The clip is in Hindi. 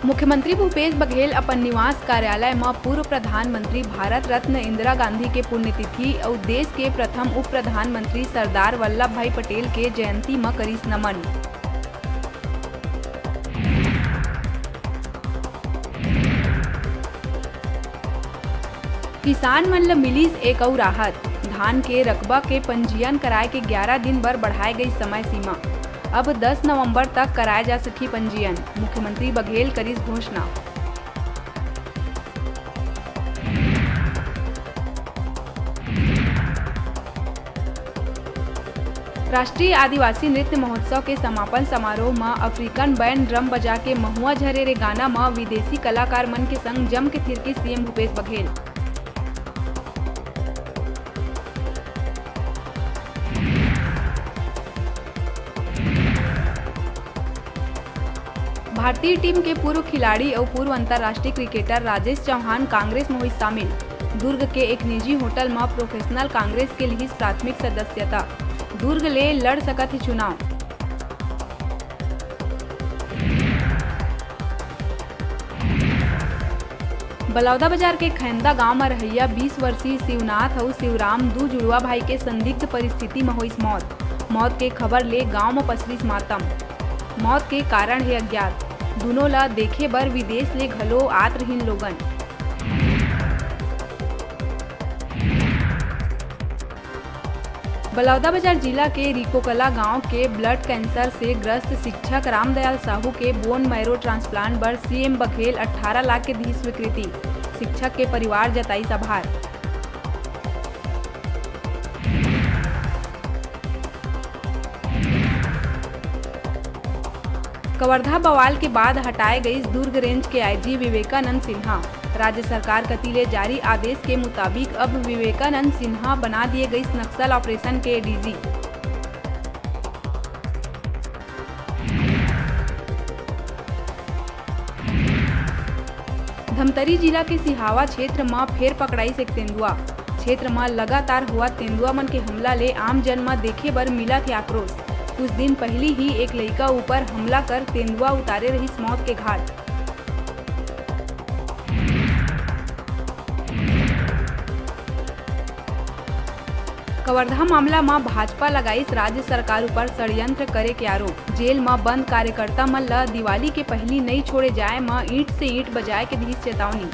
मुख्यमंत्री भूपेश बघेल अपन निवास कार्यालय में पूर्व प्रधानमंत्री भारत रत्न इंदिरा गांधी के पुण्यतिथि और देश के प्रथम उप प्रधानमंत्री सरदार वल्लभ भाई पटेल के जयंती में करीस नमन। किसान मन ल मिलिस एक और राहत। धान के रकबा के पंजीयन कराए के 11 दिन बर बढ़ाए गई समय सीमा। अब 10 नवंबर तक कराया जा सकी पंजीयन। मुख्यमंत्री बघेल करीस घोषणा। राष्ट्रीय आदिवासी नृत्य महोत्सव के समापन समारोह में अफ्रीकन बैंड ड्रम बजा के महुआ झरे रे गाना में विदेशी कलाकार मन के संग जम के थिरकी सीएम भूपेश बघेल। भारतीय टीम के पूर्व खिलाड़ी और पूर्व अंतर्राष्ट्रीय क्रिकेटर राजेश चौहान कांग्रेस में हुई शामिल। दुर्ग के एक निजी होटल में प्रोफेशनल कांग्रेस के लिए प्राथमिक सदस्यता। दुर्ग ले लड़ सकत ही चुनाव। बलौदा बाजार के खैंदा गांव में रहैया 20 वर्षीय शिवनाथ और शिवराम दू जुड़वा भाई के संदिग्ध परिस्थिति में हुई मौत। मौत के खबर ले गांव में पसरिस मातम। मौत के कारण है अज्ञात। दोनों ला देखे बर विदेश ले घलो आत रहीन लोगन। बलौदा बाजार जिला के रिकोकला गांव के ब्लड कैंसर से ग्रस्त शिक्षक रामदयाल साहू के बोन मैरो ट्रांसप्लांट बर सीएम बघेल 18 लाख के दी स्वीकृति। शिक्षक के परिवार जताई आभार। कवर्धा बवाल के बाद हटाए गई दुर्ग रेंज के आईजी विवेकानंद सिन्हा। राज्य सरकार कतीले जारी आदेश के मुताबिक अब विवेकानंद सिन्हा बना दिए गई नक्सल ऑपरेशन के एडीजी। धमतरी जिला के सिहावा क्षेत्र में फेर पकड़ाई से तेंदुआ। क्षेत्र में लगातार हुआ तेंदुआ मन के हमला ले आम जन में देखे बर मिला थे आक्रोश। कुछ दिन पहले ही एक लड़का ऊपर हमला कर तेंदुआ उतारे रही मौत के घाट। कवर्धा मामला में भाजपा लगाई राज्य सरकार ऊपर षड्यंत्र करे के आरोप। जेल में बंद कार्यकर्ता मन ला दिवाली के पहली नहीं छोड़े जाए में ईंट से ईंट बजाए के दी चेतावनी।